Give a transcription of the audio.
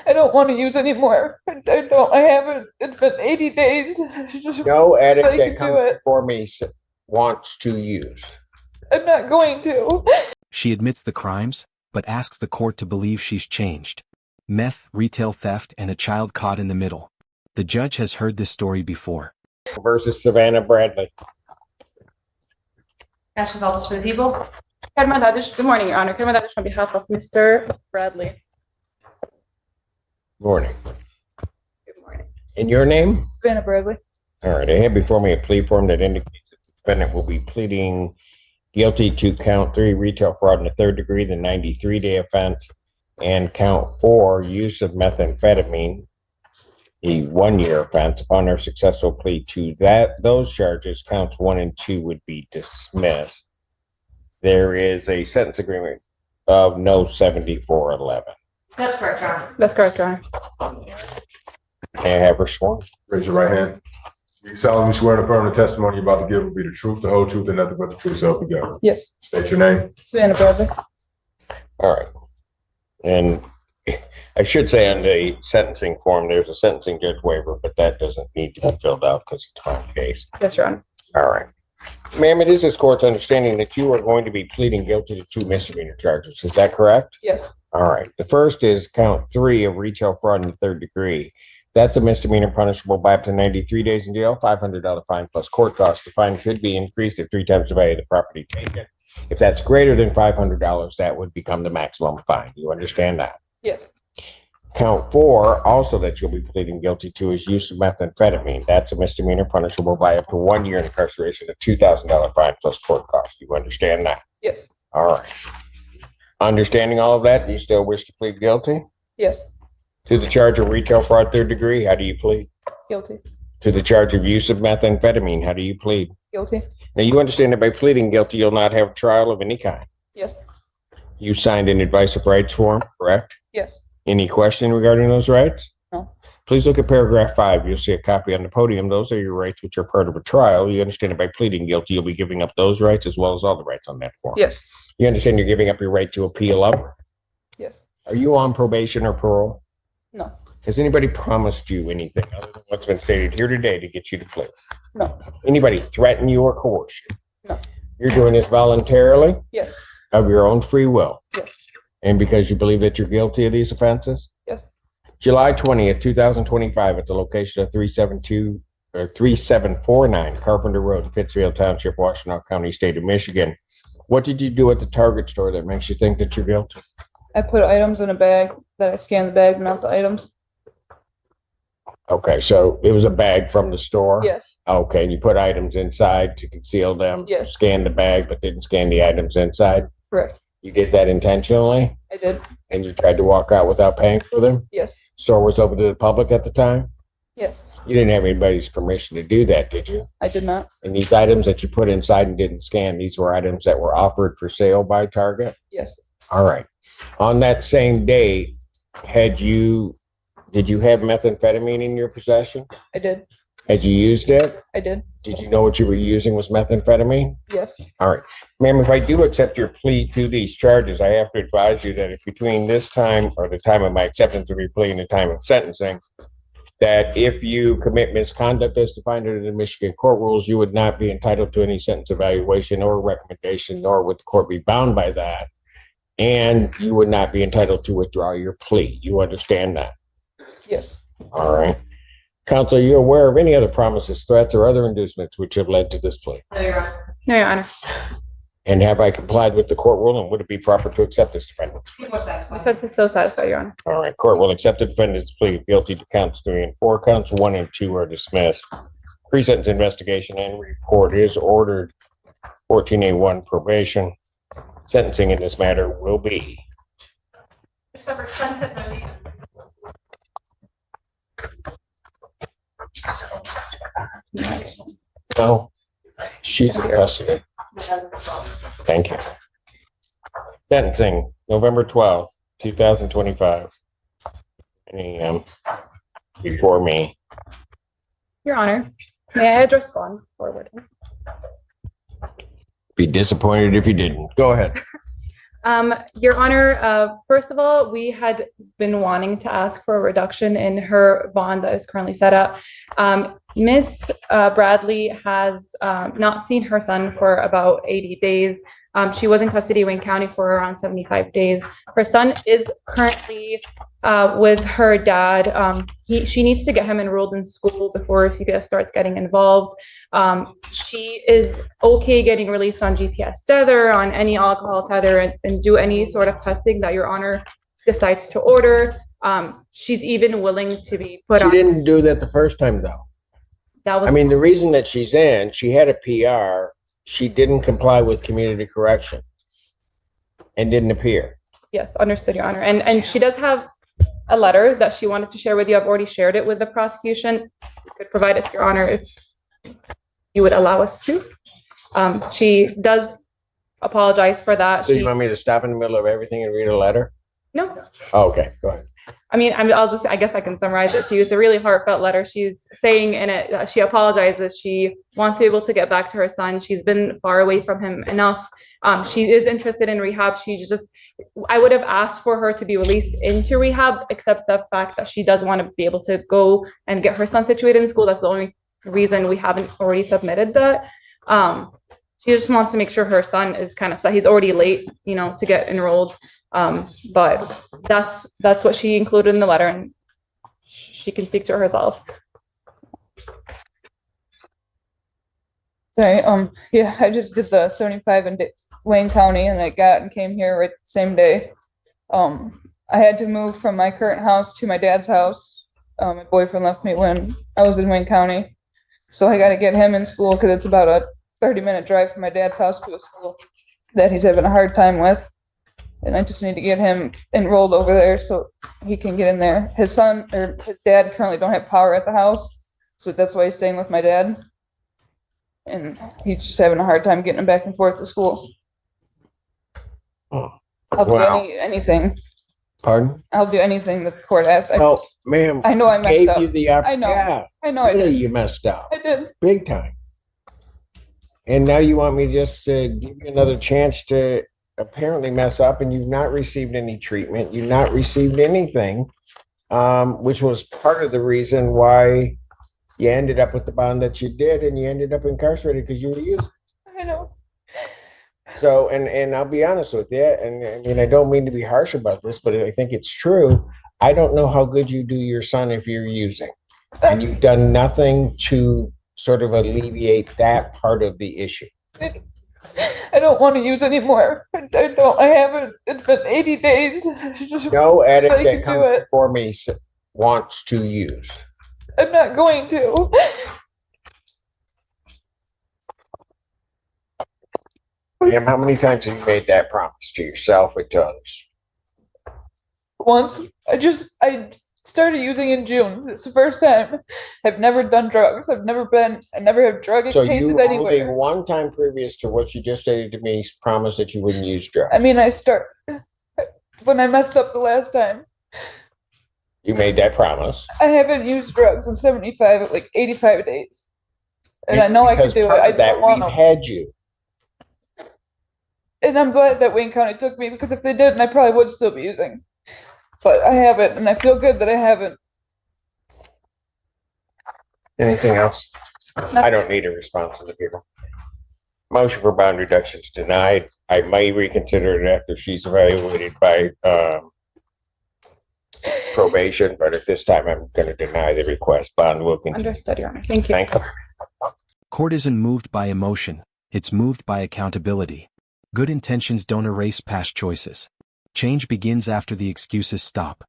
I don't want to use anymore. I haven't. It's been 80 days. No addict I that can comes do it. before me wants to use. I'm not going to. She admits the crimes, but asks the court to believe she's changed. Meth, retail theft, and a child caught in the middle. The judge has heard this story before. Versus Savannah Bradley. Ashley Valdes for the people. Good morning, Your Honor. On behalf of Mr. Bradley. Morning. Good morning. In your name? Savannah Bradley. All right. I have before me a plea form that indicates that the defendant will be pleading guilty to count 3, retail fraud in the 3rd degree, the 93-day offense, and count 4, use of methamphetamine, the 1-year offense. Upon their successful plea to those charges, counts 1 and 2 would be dismissed. There is a sentence agreement of no 7411. That's correct, Your Honor. That's correct, Your Honor. May I have her sworn? Raise your right hand. You solemnly swear to affirm the testimony you're about to give will be the truth, the whole truth, and nothing but the truth, so help you God. Yes. State your name. Savannah Bradley. All right. And I should say on the sentencing form, there's a sentencing judge waiver, but that doesn't need to be filled out because it's my case. Yes, Your Honor. All right. Ma'am, it is this court's understanding that you are going to be pleading guilty to 2 misdemeanor charges. Is that correct? Yes. All right. The first is count 3 of retail fraud in the 3rd degree. That's a misdemeanor punishable by up to 93 days in jail, $500 fine plus court costs. The fine should be increased at 3 times the value of the property taken. If that's greater than $500, that would become the maximum fine. You understand that? Yes. Count 4, also that you'll be pleading guilty to, is use of methamphetamine. That's a misdemeanor punishable by up to 1 year incarceration, a $2,000 fine plus court costs. You understand that? Yes. All right. Understanding all of that, do you still wish to plead guilty? Yes. To the charge of retail fraud 3rd degree, how do you plead? Guilty. To the charge of use of methamphetamine, how do you plead? Guilty. Now, you understand that by pleading guilty, you'll not have a trial of any kind. Yes. You signed an advice of rights form, correct? Yes. Any question regarding those rights? No. Please look at paragraph 5. You'll see a copy on the podium. Those are your rights which are part of a trial. You understand that by pleading guilty, you'll be giving up those rights as well as all the rights on that form. Yes. You understand you're giving up your right to appeal up? Yes. Are you on probation or parole? No. Has anybody promised you anything other than what's been stated here today to get you to plea? No. Anybody threaten you or coerce you? No. You're doing this voluntarily, Yes. of your own free will, Yes. and because you believe that you're guilty of these offenses? Yes. July 20th, 2025, at the location of 3749 Carpenter Road in Pittsfield Township, Washtenaw County, State of Michigan. What did you do at the Target store that makes you think that you're guilty? I put items in a bag that I scanned the bag, not the items. Okay, so it was a bag from the store? Yes. Okay, and you put items inside to conceal them? Yes. Scanned the bag, but didn't scan the items inside? Correct. You did that intentionally? I did. And you tried to walk out without paying for them? Yes. Store was open to the public at the time? Yes. You didn't have anybody's permission to do that, did you? I did not. And these items that you put inside and didn't scan, these were items that were offered for sale by Target? Yes. All right. On that same day, did you have methamphetamine in your possession? I did. Had you used it? I did. Did you know what you were using was methamphetamine? Yes. All right. Ma'am, if I do accept your plea to these charges, I have to advise you that if between this time or the time of my acceptance of your plea and the time of sentencing, that if you commit misconduct as defined under the Michigan court rules, you would not be entitled to any sentence evaluation or recommendation, nor would the court be bound by that. And you would not be entitled to withdraw your plea. You understand that? Yes. All right. Counsel, are you aware of any other promises, threats, or other inducements which have led to this plea? No, Your Honor. No, Your Honor. And have I complied with the court rule, and would it be proper to accept this defendant's plea? People satisfied. Defense is still satisfied, Your Honor. All right, court will accept the defendant's plea of guilty to counts 3 and 4. Counts 1 and 2 are dismissed. Pre-sentence investigation and report is ordered. 14A1 probation. Sentencing in this matter will be December 10th at 9 a.m. no. She's in custody. Thank you. Sentencing November 12th, 2025. 9 a.m. before me. Your Honor, may I address one forward? Be disappointed if you didn't. Go ahead. Your Honor, first of all, we had been wanting to ask for a reduction in her bond that is currently set up. Miss Bradley has not seen her son for about 80 days. She was in custody of Wayne County for around 75 days. Her son is currently with her dad. She needs to get him enrolled in school before CPS starts getting involved. She is okay getting released on GPS tether, on any alcohol tether, and do any sort of testing that Your Honor decides to order. She's even willing to be put She on. didn't do that the first time though. That was, I mean, the reason that she's in, she had a PR, she didn't comply with community correction and didn't appear. yes, understood, Your Honor. And she does have a letter that she wanted to share with you. I've already shared it with the prosecution. We could provide it to Your Honor if you would allow us to. She does apologize for that. So you want me to stop in the middle of everything and read a letter? No, Oh, okay, go ahead. I mean, I guess I can summarize it to you. It's a really heartfelt letter. She's saying in it that she apologizes. She wants to be able to get back to her son. She's been far away from him enough. She is interested in rehab. I would have asked for her to be released into rehab, except the fact that she does want to be able to go and get her son situated in school. That's the only reason we haven't already submitted that. She just wants to make sure her son is kind of set. He's already late, to get enrolled. But that's what she included in the letter, and she can speak to herself. Sorry, yeah, I just did the 75 in Wayne County, and I got and came here right the same day. I had to move from my current house to my dad's house. My boyfriend left me when I was in Wayne County. So I got to get him in school because it's about a 30-minute drive from my dad's house to a school that he's having a hard time with. And I just need to get him enrolled over there so he can get in there. His dad currently don't have power at the house, so that's why he's staying with my dad. And he's just having a hard time getting him back and forth to school. Oh, I'll wow. do anything. Pardon? I'll do anything the court asks. No, ma'am. I know I messed Gave up. you the I know. Yeah, I know I really, did. you messed up. I did. Big time. And now you want me just to give you another chance to apparently mess up, and you've not received any treatment. You've not received anything, which was part of the reason why you ended up with the bond that you did, and you ended up incarcerated because you were using. I know. So, and I'll be honest with you, and I mean, I don't mean to be harsh about this, but I think it's true. I don't know how good you do your son if you're using, and you've done nothing to sort of alleviate that part of the issue. I don't want to use anymore. I haven't. It's been 80 days. No addict I that can comes do it. before me wants to use. I'm not going to. Ma'am, how many times have you made that promise to yourself or to others? Once. I started using in June. It's the first time. I've never done drugs. I never have drug So cases you only anywhere. one time previous to what you just stated to me promised that you wouldn't use drugs. I mean, when I messed up the last time. You made that promise. I haven't used drugs in 85 days. And I know I can Because do it. part I of that don't want we've to. had you. And I'm glad that Wayne County took me, because if they didn't, I probably would still be using. But I haven't, and I feel good that I haven't. Anything else? I don't need a response from the people. Motion for bond reduction is denied. I may reconsider it after she's evaluated by probation, but at this time I'm going to deny the request. Bond will continue. Understood, Your Honor. Thank you. Thank you. Court isn't moved by emotion, it's moved by accountability. Good intentions don't erase past choices. Change begins after the excuses stop.